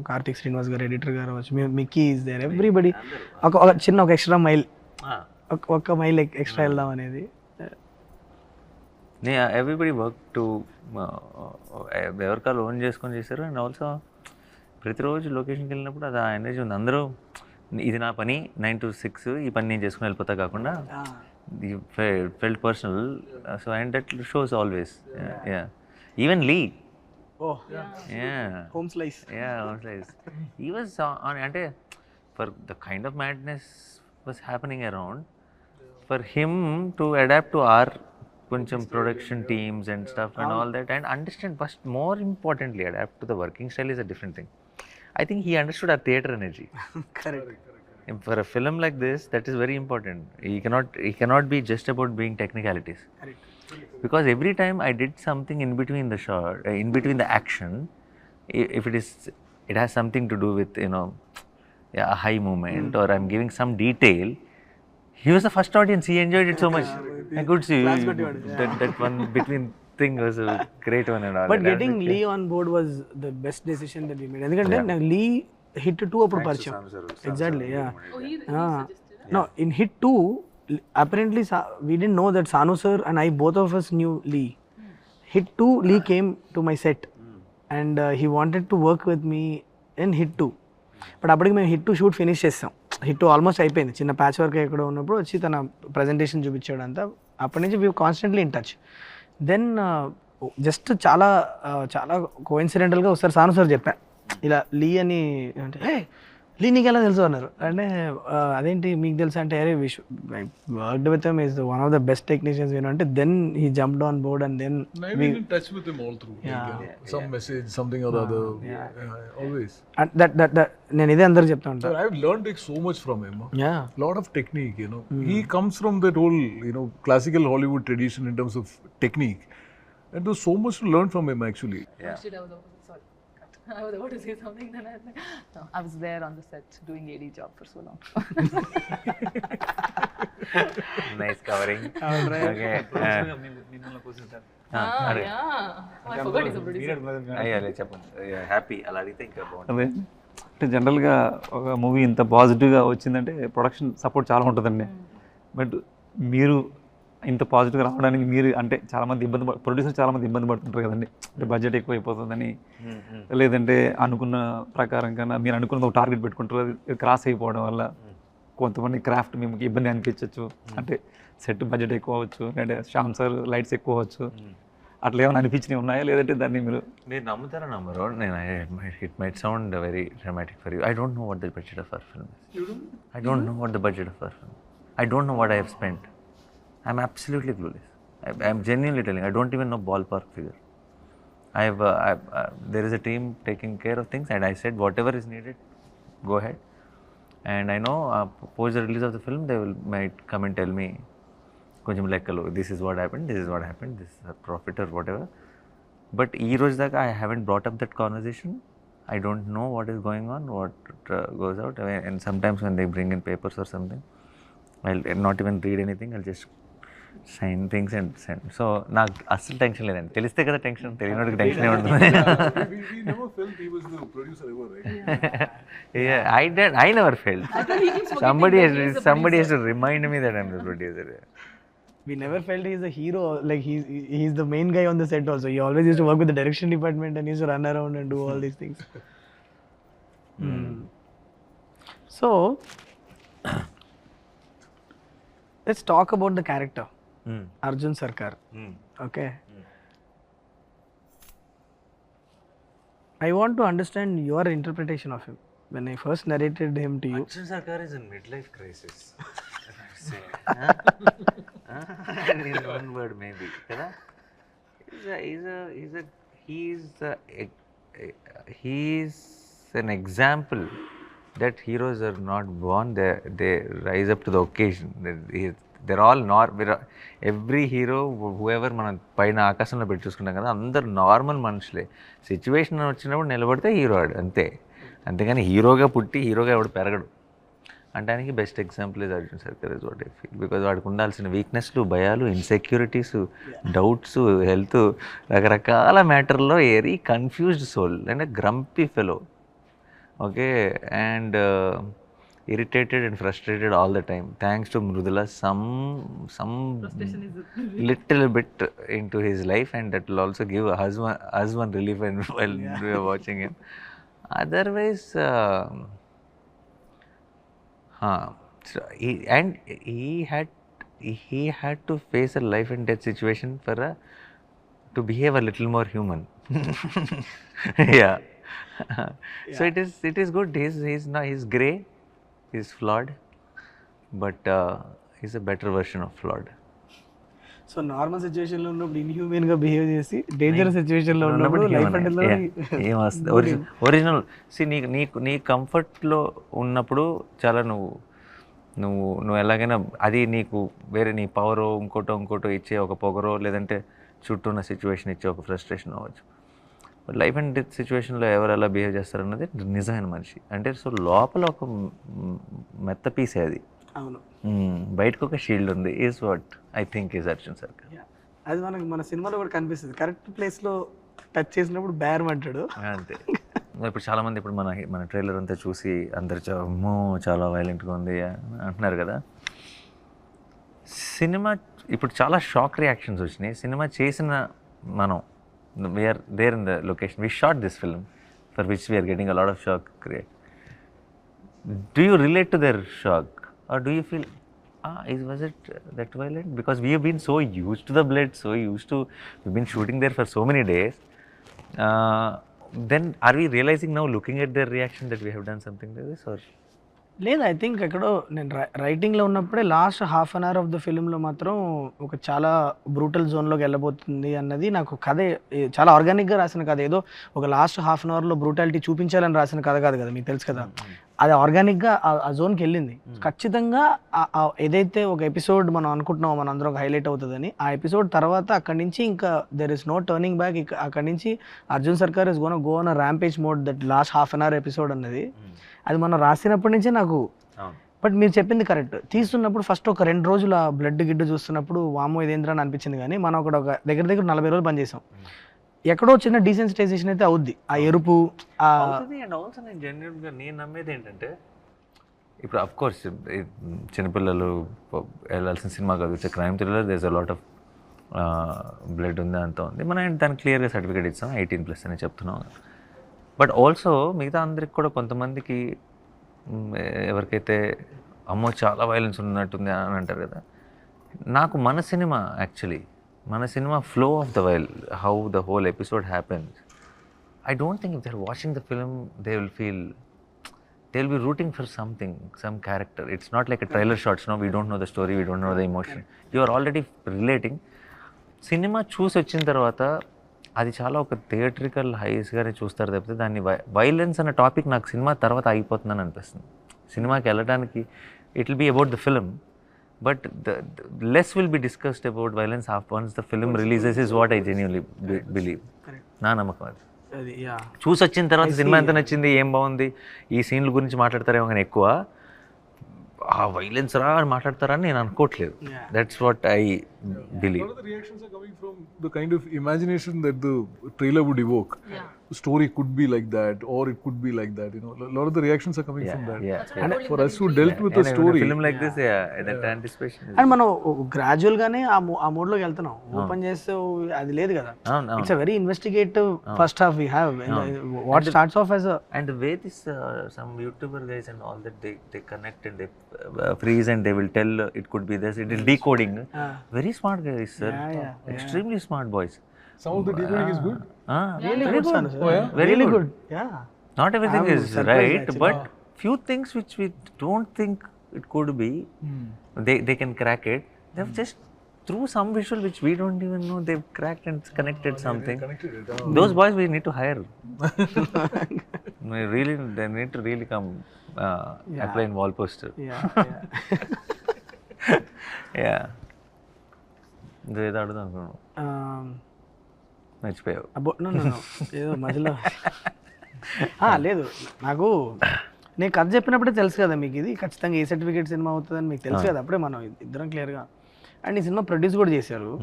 కార్తిక్ శ్రీనివాస్ గారు editor గారు అవ్వచ్చు, మిక్కీ ఈజ్ దేర్, ఎవ్రీబడి ఒక చిన్న ఎక్స్ట్రా మైల్, ఒక్క మైల్ ఎక్స్ట్రా వెళ్దాం అనేది. ఎవ్రీబడి వర్క్ టు ఎవరికాలు ఓన్ చేసుకొని చేశారు. అండ్ ఆల్సో ప్రతిరోజు లొకేషన్కి వెళ్ళినప్పుడు అది ఆ ఎనర్జీ ఉంది. అందరూ ఇది నా పని 9 to 6 ఈ పని నేను చేసుకుని వెళ్ళిపోతా కాకుండా felt personal. So and that shows always. Yeah. Even Lee. Oh. Yeah. Home slice. Yeah, home slice. He was on ante for the kind of madness was happening around, for him to adapt to our కొంచెం production teams and stuff and all that, and understand, first more importantly, adapt to the working style is a different thing. I think he understood our theatre energy. Correct. For a film like this, that is very important. He cannot be just about being technicalities. Correct. Because every time I did something in between the shot, in between the action, if it has something to do with a high movement, or I'm giving some detail, he was the first audience. He enjoyed it so much. I could see that one between thing was a great one and all. But getting Lee on board was the best decision that we made. ఎందుకంటే నాకు Lee hit 2 అప్పుడు పరిచయం. Exactly, yeah. No, in hit 2, apparently we didn't know that Sanu sir and I, both of us knew Lee. Hit 2, Lee came to my set and he wanted to work with me in hit 2. But అప్పటికి మేము hit 2 shoot finish చేస్తాం. Hit 2 almost అయిపోయింది. చిన్న patch work ఎక్కడ ఉన్నప్పుడు వచ్చి తన presentation చూపించాడు అంతా. అప్పటి నుంచి we constantly in touch. Then just చాలా కోఇన్సిడెంటల్గా ఒకసారి సాను సార్ చెప్పా ఇలా లీ అని, అంటే హే లీ నీకు ఎలా తెలుసు అన్నారు. అంటే అదేంటి మీకు తెలుసు అంటే, అరే worked with him is one of the best technicians అంటే. Then he jumped on board and then I've been in touch with him all through. Some message, something or the other. Always. That నేను ఇదే అందరికి చెప్తా ఉంటాను. So I've learned so much from him. Yeah. Lot of technique, He comes from that whole, classical Hollywood tradition in terms of technique. And there's so much to learn from him actually. I was about to say something, then I was there on the set doing AD job for so long. Nice covering. All right. Okay. మిమ్మల్ని అయ్యాలి చెప్పండి, happy అలా అడిగితే ఇంకా బాగుంటుంది. అదే అంటే జనరల్గా ఒక మూవీ ఇంత పాజిటివ్గా వచ్చిందంటే ప్రొడక్షన్ సపోర్ట్ చాలా ఉంటుందండి. బట్ మీరు ఇంత పాజిటివ్గా రావడానికి మీరు అంటే చాలామంది ప్రొడ్యూసర్ చాలామంది ఇబ్బంది పడుతుంటారు కదండి. అంటే బడ్జెట్ ఎక్కువ అయిపోతుందని, లేదంటే అనుకున్న ప్రకారం కన్నా మీరు అనుకున్న ఒక టార్గెట్ పెట్టుకుంటారు, అది క్రాస్ అయిపోవడం వల్ల కొంతమంది క్రాఫ్ట్ మీకు ఇబ్బంది అనిపించవచ్చు. అంటే సెట్ బడ్జెట్ ఎక్కువ అవ్వచ్చు, లేదంటే శ్యామ్ సార్ లైట్స్ ఎక్కువ అవ్వచ్చు. అట్లా ఏమైనా అనిపించినవి ఉన్నాయా, లేదంటే దాన్ని మీరు నమ్ముతారా నమ్మరు? నేను it might sound very dramatic for you. I don't know what the budget of our film is. I don't know what the budget of our film. I don't know what I have spent. I'm absolutely clueless. I'm genuinely telling. I don't even know ballpark figure. There is a team taking care of things, and I said whatever is needed, go ahead. And I know post the release of the film, they might come and tell me, koncham lekkalo, this is what happened, this is what happened, this is a profit or whatever. But ee roju daaka I haven't brought up that conversation. I don't know what is going on, what goes out. And sometimes when they bring in papers or something, I'll not even read anything. I'll just sign things and send. So నాకు అస్సలు tension లేదండి. తెలిస్తే కదా tension, తెలియనోడికి tension ఉంటుంది. We never felt he was the producer ever, right? Yeah, I never felt. Somebody has to remind me that I'm the producer. We never felt he's a hero. Like he's the main guy on the set also. He always used to work with the direction department and used to run around and do all these things. So let's talk about the character, Arjun Sarkar. Okay. I want to understand your interpretation of him. When I first narrated him to you, Arjun Sarkar is in midlife crisis. In one word maybe, kada? He's an example that heroes are not born, they rise up to the occasion. They're all every hero, whoever మనం పైన ఆకాశంలో పెట్టి చూసుకుంటాం కదా, అందరు normal మనుషులే. Situation వచ్చినప్పుడు నిలబడితే హీరో ఆడు అంతే. అంతేగాని హీరోగా పుట్టి హీరోగా ఎవడు పెరగడు. అంటానికి best example is Arjun Sarkar is what I feel. Because వాడికి ఉండాల్సిన వీక్నెస్లు, భయాలు, ఇన్సెక్యూరిటీస్, డౌట్స్, హెల్త్, రకరకాల మ్యాటర్లో very confused soul and grumpy fellow. Okay, and irritated and frustrated all the time. Thanks to Mrudula, some little bit into his life, and that will also give us one relief while we are watching him. Otherwise, so he had to face a life and death situation to behave a little more human. Yeah. So it is good. He's grey. He's flawed, but he's a better version of flawed. So normal situation లో ఉన్నప్పుడు inhuman గా behave చేసి dangerous situation లో ఉన్నప్పుడు life and original నీ కంఫర్ట్లో ఉన్నప్పుడు చాలా నువ్వు ఎలాగైనా అది నీకు వేరే నీ పవరో ఇంకోటో ఇచ్చే ఒక పొగరో, లేదంటే చుట్టూ ఉన్న సిచ్యువేషన్ ఇచ్చే ఒక ఫ్రస్ట్రేషన్ అవ్వచ్చు. బట్ లైఫ్ అండ్ డెత్ సిచ్యువేషన్లో ఎవరు ఎలా బిహేవ్ చేస్తారన్నది నిజమైన మనిషి అంటే. సో లోపల ఒక మెత్త పీసే అది, అవును, బయటకు ఒక షీల్డ్ ఉంది. Is what I think is Arjun Sarkar. అది మనకు మన సినిమాలో కూడా కనిపిస్తుంది. కరెక్ట్ ప్లేస్లో టచ్ చేసినప్పుడు బేరం అంటాడు అంతే. ఇప్పుడు చాలామంది ఇప్పుడు మన ట్రైలర్ అంతా చూసి అందరు చాలా వైలెంట్గా ఉంది అంటున్నారు కదా. సినిమా ఇప్పుడు చాలా షాక్ రియాక్షన్స్ వచ్చినాయి. సినిమా చేసిన మనం, we are there in the location, we shot this film for which we are getting a lot of shock create. Do you relate to their shock, or do you feel was it that violent? Because we have been so used to the blood, we've been shooting there for so many days. Then are we realizing now, looking at their reaction, that we have done something like this? Or లేదు, I think ఎక్కడో నేను రైటింగ్లో ఉన్నప్పుడే last half an hour of the ఫిల్మ్లో మాత్రం ఒక చాలా brutal జోన్లోకి వెళ్ళబోతుంది అన్నది నాకు కథే. చాలా ఆర్గానిక్గా రాసిన కథ. ఏదో ఒక లాస్ట్ హాఫ్ అన్ అవర్లో బ్రూటాలిటీ చూపించాలని రాసిన కథ కాదు కదా, మీకు తెలుసు కదా. అది ఆర్గానిక్గా ఆ జోన్కి వెళ్ళింది. ఖచ్చితంగా ఏదైతే ఒక ఎపిసోడ్ మనం అనుకుంటున్నామో మన అందరం హైలైట్ అవుతుందని, ఆ ఎపిసోడ్ తర్వాత అక్కడి నుంచి ఇంకా there is no turning back. అక్కడి నుంచి Arjun Sarkar is gone on rampage mode. That last half an hour episode అన్నది అది మనం రాసినప్పటి నుంచే నాకు బట్ మీరు చెప్పింది కరెక్ట్. తీస్తున్నప్పుడు ఫస్ట్ ఒక 2 రోజులు ఆ బ్లడ్ గిడ్డు చూస్తున్నప్పుడు వామో ఇదేంద్రా అని అనిపించింది, కానీ మనం ఒక దగ్గర 40 రోజులు పనిచేసాం. ఎక్కడో చిన్న డీసెన్సిటైజేషన్ అయితే అవుద్ది, ఆ ఎరుపు అవుతుంది. అండ్ ఆల్సో నేను జెన్యున్గా నేను నమ్మేది ఏంటంటే, ఇప్పుడు అఫ్ కోర్స్ చిన్నపిల్లలు వెళ్ళాల్సిన సినిమా కాదు, it's crime thriller, there's a lot of blood ఉంది, అంతా ఉంది. మనం దానికి క్లియర్గా సర్టిఫికేట్ ఇస్తాం 18+ అని చెప్తున్నాం. బట్ ఆల్సో మిగతా అందరికి కూడా కొంతమందికి ఎవరికైతే అమ్మో చాలా వైలెన్స్ ఉన్నట్టుంది అని అంటారు కదా, నాకు మన సినిమా యాక్చువల్లీ మన cinema flow of the while, how the whole episode happens, I don't think if they're watching the film, they'll be rooting for something, some character. It's not like a trailer shots, no, we don't know the story, we don't know the emotion. You are already relating. Cinema చూసి వచ్చిన తర్వాత అది చాలా ఒక theatrical హైస్గానే చూస్తారు తప్పితే దాన్ని violence అనే టాపిక్ నాకు సినిమా తర్వాత అయిపోతుందని అనిపిస్తుంది. సినిమాకి వెళ్ళడానికి it will be about the film, but the less will be discussed about violence once the film releases is what I genuinely believe. నా నమ్మకం అది. చూసి వచ్చిన తర్వాత సినిమా ఎంత నచ్చింది, ఏం బాగుంది, ఈ సీన్ల గురించి మాట్లాడతారేమో కానీ ఎక్కువ ఆ వైలెన్స్ రా అని మాట్లాడతారా అని నేను అనుకోవట్లేదు. That's what I believe. A lot of the reactions are coming from the kind of imagination that the trailer would evoke. The story could be like that, or it could be like that. A lot of the reactions are coming from that. And for us who dealt with the story, film like this, that anticipation is. And మనం gradual గానే ఆ mode లోకి వెళ్తున్నాం. Open చేస్తే అది లేదు కదా, it's a very investigative first half we have. What starts off as and the way this some YouTuber guys and all that they connect and they freeze and they will tell it could be this, it is decoding. Very smart guys, sir. Extremely smart boys. some of the decoding is good. really good, sir. Very really good. good. Yeah, Not everything is right, but few things which we don't think it could be, they can crack it. They've just through some visual which we don't even know, they've cracked and connected something. Those boys we need to hire. They need to really come apply in wall poster. Yeah. ఏదో అడుగుదాం అనుకున్నాను, మర్చిపోయావు. ఏదో మధ్యలో లేదు, నాకు నేను కథ చెప్పినప్పుడే తెలుసు కదా మీకు ఇది ఖచ్చితంగా ఏ సర్టిఫికేట్ సినిమా అవుతుందని మీకు తెలుసు కదా, అప్పుడే మనం ఇద్దరం క్లియర్గా. అండ్ ఈ సినిమా ప్రొడ్యూస్ కూడా చేశారు.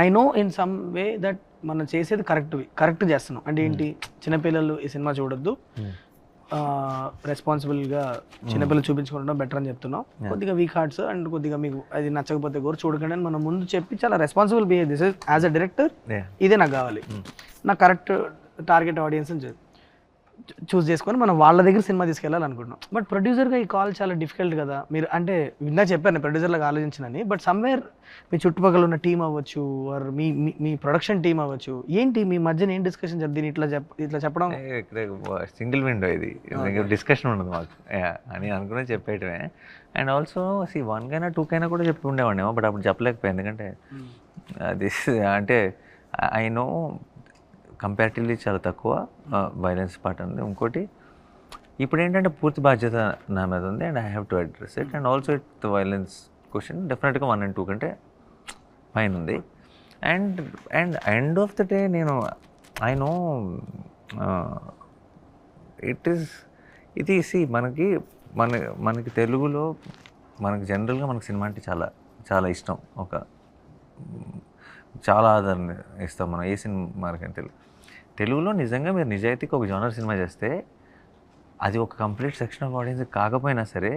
I know in some way that మనం చేసేది కరెక్ట్ చేస్తున్నాం. అంటే ఏంటి, చిన్నపిల్లలు ఈ సినిమా చూడొద్దు, రెస్పాన్సిబుల్గా చిన్నపిల్లలు చూపించుకుంటాం బెటర్ అని చెప్తున్నాం. కొద్దిగా వీక్ హార్ట్స్ అండ్ కొద్దిగా మీకు అది నచ్చకపోతే కూడా చూడకండి అని మనం ముందు చెప్పి చాలా responsible behave this as a director, ఇదే నాకు కావాలి, నాకు కరెక్ట్ టార్గెట్ ఆడియన్స్ చూస్ చేసుకొని మనం వాళ్ళ దగ్గర సినిమా తీసుకెళ్ళాలనుకుంటున్నాం. బట్ ప్రొడ్యూసర్గా ఈ కాల్ చాలా డిఫికల్ట్ కదా. మీరు అంటే విన్నా చెప్పాను ప్రొడ్యూసర్లాగా ఆలోచించినని, బట్ సమ్వేర్ మీ చుట్టుపక్కల ఉన్న టీం అవ్వచ్చు, ఆర్ మీ ప్రొడక్షన్ టీం అవ్వచ్చు, ఏంటి మీ మధ్యన ఏం డిస్కషన్ దీన్ని ఇట్లా చెప్పడం? సింగిల్ విండో ఇది, డిస్కషన్ ఉండదు మాకు అని అనుకునే చెప్పేయటమే. అండ్ ఆల్సో వన్ కైనా 2 కైనా కూడా చెప్పి ఉండేవాడినేమో, బట్ అప్పుడు చెప్పలేకపోయింది. ఎందుకంటే అది అంటే ఐ నో కంపారిటివ్లీ చాలా తక్కువ వైలెన్స్ పార్ట్ ఉంది. ఇంకోటి ఇప్పుడు ఏంటంటే పూర్తి బాధ్యత నా మీద ఉంది, and I have to address it. And also it the violence question డెఫినెట్గా 1 and 2 కంటే పైన ఉంది. And end of the day నేను ఐ నో ఇది మనకి తెలుగులో మనకి జనరల్గా మనకి సినిమా అంటే చాలా చాలా ఇష్టం, చాలా ఆదరణ ఇస్తాం మనం ఏ సినిమాకని. తెలుగులో నిజంగా మీరు నిజాయితీకి ఒక జోనర్ సినిమా చేస్తే అది ఒక కంప్లీట్ సెక్షన్ ఆఫ్ ఆడియన్స్ కాకపోయినా సరే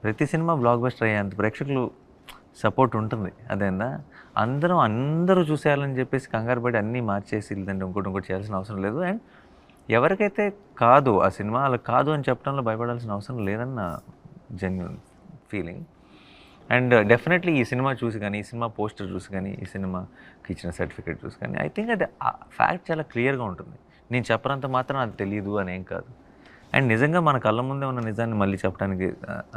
ప్రతి సినిమా బ్లాక్ బస్టర్ అయ్యేంత ప్రేక్షకులు సపోర్ట్ ఉంటుంది. అదేందా అందరూ చూసేయాలని చెప్పేసి కంగారు పడి అన్నీ మార్చేసి లేదంటే ఇంకోటి చేయాల్సిన అవసరం లేదు. అండ్ ఎవరికైతే కాదు ఆ సినిమా అలా కాదు అని చెప్పడంలో భయపడాల్సిన అవసరం లేదన్న జెన్యున్ ఫీలింగ్. అండ్ డెఫినెట్లీ ఈ సినిమా చూసి కానీ, ఈ సినిమా పోస్టర్ చూసి కానీ, ఈ సినిమాకి ఇచ్చిన సర్టిఫికేట్ చూసి కానీ ఐ థింక్ అది ఫ్యాక్ట్ చాలా క్లియర్గా ఉంటుంది. నేను చెప్పనంత మాత్రం అది తెలియదు అని ఏం కాదు. అండ్ నిజంగా మన కళ్ళ ముందే ఉన్న నిజాన్ని మళ్ళీ చెప్పడానికి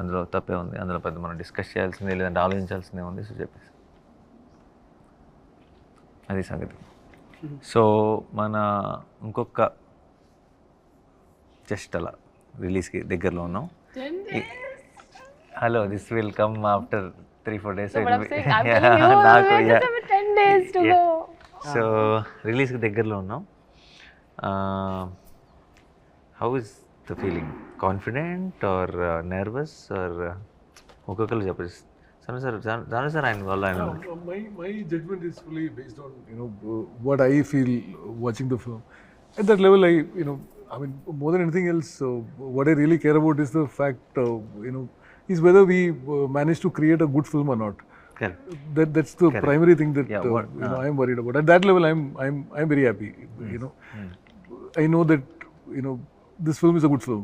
అందులో తప్పే ఉంది, అందులో పెద్ద మనం డిస్కస్ చేయాల్సిందే లేదంటే ఆలోచించాల్సిందే ఉంది. సో చెప్పేసి అది సంగతి. సో మన ఇంకొక జస్ట్ అలా రిలీజ్కి దగ్గరలో ఉన్నాం. Hello, this will come after 3-4 days. So రిలీజ్కి దగ్గరలో ఉన్నాం. How is the feeling? Confident or nervous or ఒక్కొక్కరు చెప్పేసి జాను సార్ ఆయన వల్ల ఆయన My judgment is fully based on what I feel watching the film. At that level, I mean, more than anything else, what I really care about is the fact, is whether we manage to create a good film or not. Correct. That's the primary thing that Yeah, I am worried about. At that level, I'm very happy. I know that this film is a good film.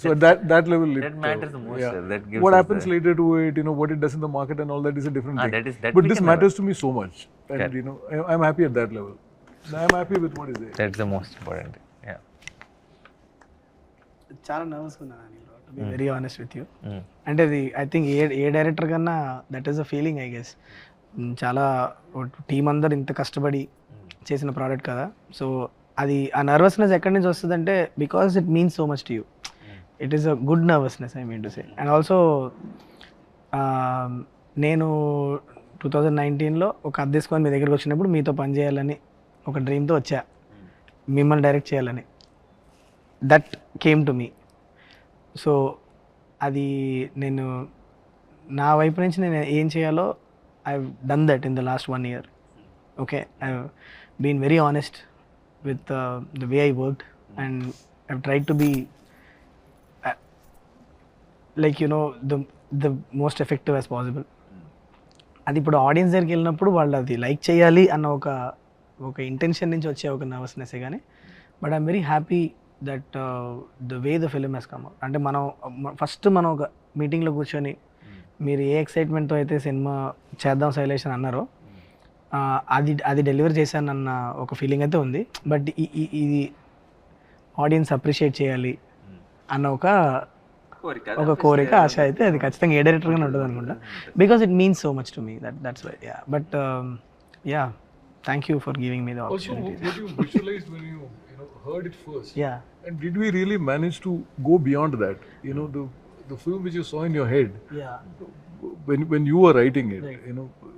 So at that level, that matters the most. Sir. That gives what us happens later to it, what it does in the market and all that is a different thing. that But we this can matters to me so much, and I'm happy at that level. I'm happy with what is there. That's the most important thing. Yeah. చాలా నర్వస్గా ఉన్నాను to be very honest with you. అంటే అది I think A director కన్నా that is a feeling I guess. చాలా team అందరు ఇంత కష్టపడి చేసిన ప్రోడక్ట్ కదా, సో అది ఆ నర్వస్నెస్ ఎక్కడి నుంచి వస్తుందంటే because it means so much to you. It is a good nervousness I mean to say. And also నేను 2019లో ఒక అద్దెసుకొని మీ దగ్గరికి వచ్చినప్పుడు మీతో పని చేయాలని ఒక డ్రీమ్తో వచ్చా, మిమ్మల్ని డైరెక్ట్ చేయాలని. That came to me. So అది నేను నా వైపు నుంచి నేను ఏం చేయాలో I done that in the last 1 year. Okay, I been very honest with the way I worked, and I've tried to be like the most effective as possible. అది ఇప్పుడు ఆడియన్స్ దగ్గరికి వెళ్ళినప్పుడు వాళ్ళు అది లైక్ చేయాలి అన్న ఒక ఇంటెన్షన్ నుంచి వచ్చే ఒక నర్వస్నెస్సే కానీ, but I'm very happy that the way the film has come out. అంటే మనం ఒక మీటింగ్లో కూర్చొని మీరు ఏ ఎక్సైట్మెంట్తో అయితే సినిమా చేద్దాం శైలేష్ అని అన్నారో అది డెలివర్ చేశానన్న ఒక ఫీలింగ్ అయితే ఉంది. బట్ ఇది ఆడియన్స్ అప్రిషియేట్ చేయాలి అన్న ఒక కోరిక, ఆశ అయితే అది ఖచ్చితంగా ఏ డైరెక్టర్గానే ఉంటుంది అనుకుంటా. Because it means so much to me that's why. Ya, but ya, thank you for giving me the opportunity. What you visualized when you heard it first? Yeah. And did we really manage to go beyond that? The film which you saw in your head, Yeah. when you were writing it,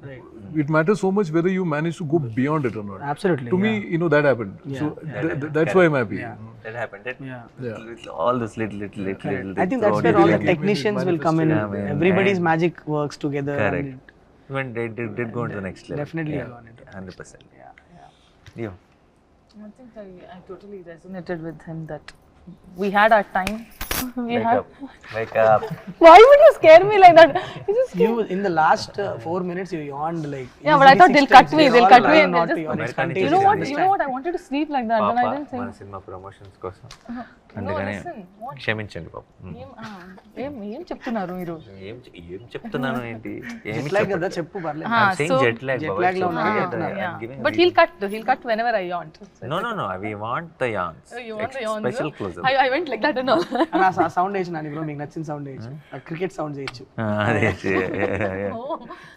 Right. it matters so much whether you manage to go beyond it or not. Absolutely. To me, that happened. So that's why I'm happy. That happened. Yeah. With all this little I think that's where all the technicians will come in. Everybody's magic works together. Correct. and Even they did go into the next level. Definitely Yeah. gone into 100%. Yeah. You. I think I totally resonated with him that we had our time. Wake up. Why would you scare me like that? You just You in the last 4 minutes you yawned like. Yeah, but I thought they'll cut me. They'll cut me and not they'll to just. yawn. It's American contagious. You know what? I wanted to sleep like that, but I didn't think. మన cinema promotions కోసం No, అందుకని listen. What? క్షమించండి పాపం. ఏం చెప్తున్నారు మీరు? ఏం చెప్తున్నాను ఏంటి? Jet lag కదా చెప్పు పర్లేదు. jet lag. Jet lag లో ఉన్నారు చెప్తున్నారు. But he'll cut whenever I yawnt. No. We want the yawns. You want the yawns? Special close-up. I went like that and all. అని ఆ సౌండ్ వేయచ్చు నాని బ్రో, మీకు నచ్చిన సౌండ్ వేయచ్చు, క్రికెట్ సౌండ్ చేయొచ్చు. Oh.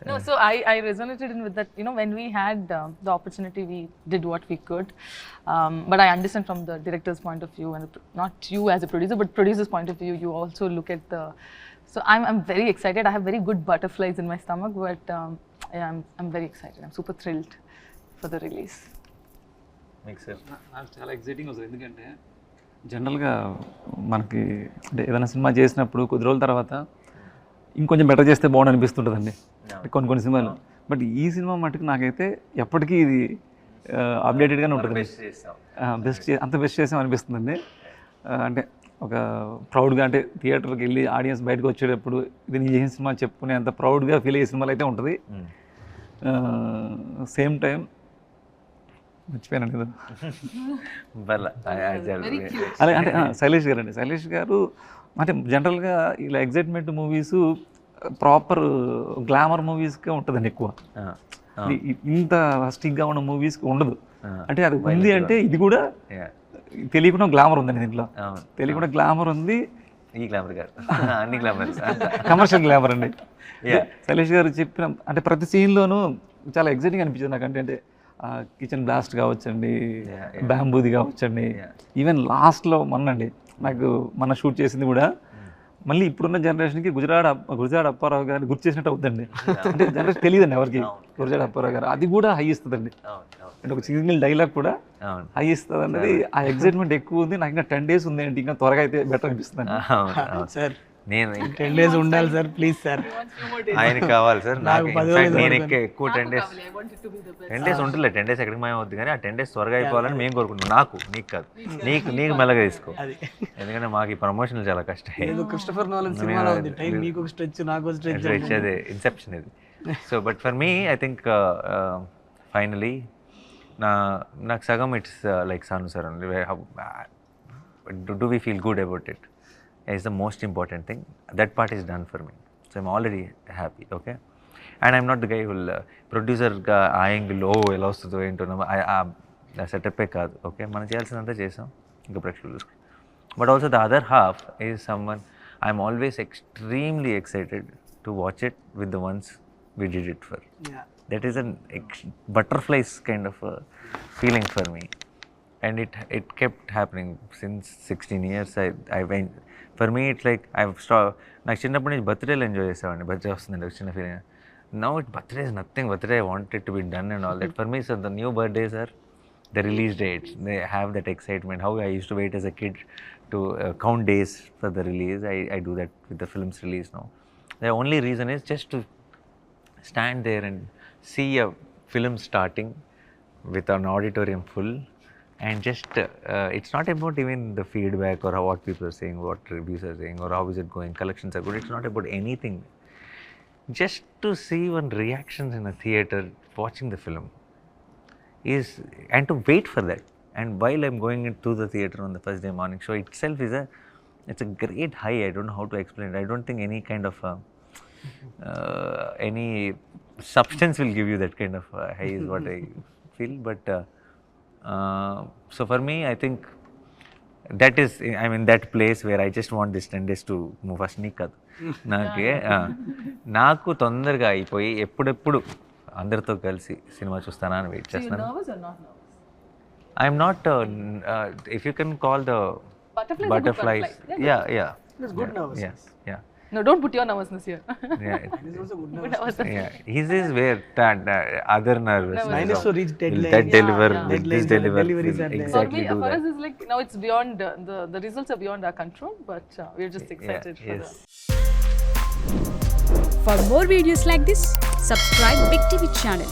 No, so I resonated with that. When we had the opportunity, we did what we could. But I understand from the director's point of view, and not you as a producer, but producer's point of view, you also look at the. So I'm very excited. I have very good butterflies in my stomach, but yeah, I'm very excited. I'm super thrilled for the release. Makes sense. నాకు చాలా exciting వస్తుంది. ఎందుకంటే జనరల్గా మనకి అంటే ఏదైనా cinema చేసినప్పుడు కొద్ది రోజుల తర్వాత ఇంకొంచెం బెటర్ చేస్తే బాగుండు అనిపిస్తుంటుందండి కొన్ని సినిమాలు. బట్ ఈ సినిమా మటుకు నాకైతే ఎప్పటికీ ఇది అప్డేటెడ్గానే ఉంటుంది. అంత బెస్ట్ చేసాం అనిపిస్తుందండి. అంటే ఒక ప్రౌడ్గా, అంటే థియేటర్కి వెళ్ళి ఆడియన్స్ బయటకు వచ్చేటప్పుడు ఇది నేను చేసిన సినిమా చెప్పుకునే అంత ప్రౌడ్గా ఫీల్ అయ్యే సినిమాలు అయితే ఉంటుంది. సేమ్ టైం మర్చిపోయాను కదా. అదే అంటే శైలేష్ గారు అండి. శైలేష్ గారు అంటే జనరల్గా ఇలా ఎగ్జైట్మెంట్ మూవీస్ ప్రాపర్ గ్లామర్ మూవీస్గా ఉంటుందండి ఎక్కువ. ఇంత స్టిక్గా ఉన్న మూవీస్కి ఉండదు. అంటే అది ఉంది అంటే ఇది కూడా తెలియకుండా గ్లామర్ ఉందండి దీంట్లో. తెలియకుండా గ్లామర్ ఉంది. ఈ గ్లామర్ గారు అన్ని గ్లామర్స్ కమర్షియల్ గ్లామర్ అండి. శైలేష్ గారు చెప్పిన అంటే ప్రతి సీన్లోనూ చాలా ఎగ్జైటింగ్ అనిపించింది నాకు. అంటే కిచెన్ బ్లాస్ట్ కావచ్చండి, బ్యాంబూది కావచ్చండి, ఈవెన్ లాస్ట్లో మొన్నండి నాకు షూట్ చేసింది కూడా మళ్ళీ ఇప్పుడున్న జనరేషన్కి గురజాడ అప్పారావు గారిని గుర్తు చేసినట్టు అవుతుందండి. అంటే జనరేషన్ తెలియదండి ఎవరికి గురజాడ అప్పారావు గారు, అది కూడా హై ఇస్తుందండి. అంటే ఒక సింగిల్ డైలాగ్ కూడా హై ఇస్తుంది అన్నది, ఆ ఎక్సైట్మెంట్ ఎక్కువ ఉంది. నాకు ఇంకా 10 days ఉంది అంటే ఇంకా త్వరగా అయితే బెటర్ అనిపిస్తుంది. సార్ నేను 10 days ఉండాలి సార్, ప్లీజ్ సార్. ఆయన కావాలి సార్. నాకు నాకు 10 in fact రోజులు నేను పడుతుంది. ఎక్కువ 10 days 10 days ఉంటుందిలే. 10 days ఎక్కడికి మాయం అవుద్ది, కానీ ఆ 10 days త్వరగా అయిపోవాలని మేము కోరుకుంటున్నాం. నాకు, నీకు కాదు, నీకు మెల్లగా తీసుకో. అది ఎందుకంటే మాకు ఈ ప్రమోషన్లు చాలా కష్టం. ఏదో క్రిస్టోఫర్ నోలన్ సినిమాలో ఉంది, టైం మీకు ఒక స్ట్రెచ్ నాకు ఒక స్ట్రెచ్. ఇచ్చేది ఇన్సెప్షన్ ఇది. So but for me I think finally నాకు సగం it's like Sanu sir only. Do we feel good about it is the most important thing. That part is done for me, so I'm already happy. Okay, and I'm not the guy who will producer ga angle ఎలా వస్తుందో ఏంటో ఆ సెటప్పే కాదు. Okay, మనం చేయాల్సినంత చేసాం, ఇంకా ప్రేక్షకులు చూసుకో. But also the other half is someone I'm always extremely excited to watch it with the ones we did it for. That is an butterflies kind of feeling for me, and it kept happening since 16 years. I went, for me it's like I've stopped. నాకు చిన్నప్పటి నుంచి బర్త్డేలు enjoy చేసేవాడిని. Birthday వస్తుందండి ఒక చిన్న feeling. Now it birthday is nothing. Birthday I want it to be done and all that. For me so the new birthdays are the release dates. They have that excitement. How I used to wait as a kid to count days for the release. I do that with the film's release now. The only reason is just to stand there and see a film starting with an auditorium full, and just it's not about even the feedback or what people are saying, what reviews are saying, or how is it going, collections are good. It's not about anything. Just to see one reactions in a theater watching the film is, and to wait for that, and while I'm going into the theater on the first day morning show itself is it's a great high. I don't know how to explain it. I don't think any kind of any substance will give you that kind of high is what I feel. But so for me, I think that is, I'm in that place where I just want this 10 days to move fast. నీకదు నాకు తొందరగా అయిపోయి ఎప్పుడెప్పుడు అందరితో కలిసి cinema చూస్తానా అని wait చేస్తాను. I'm not, if you can call the butterflies. Yeah. It's good nervousness. Yeah. No, don't put your nervousness here. Yeah. It's also good Good nervousness. nervousness. Yeah. His is where that other nervousness. Mine is to reach Will deadline. that deliver? Yeah. Will this Deadlines, deliver? deliveries Will are there. For exactly me, do for that? us, it's like now it's beyond the results are beyond our control, but we're just excited for Yes. the. For more videos like this, subscribe Big TV channel.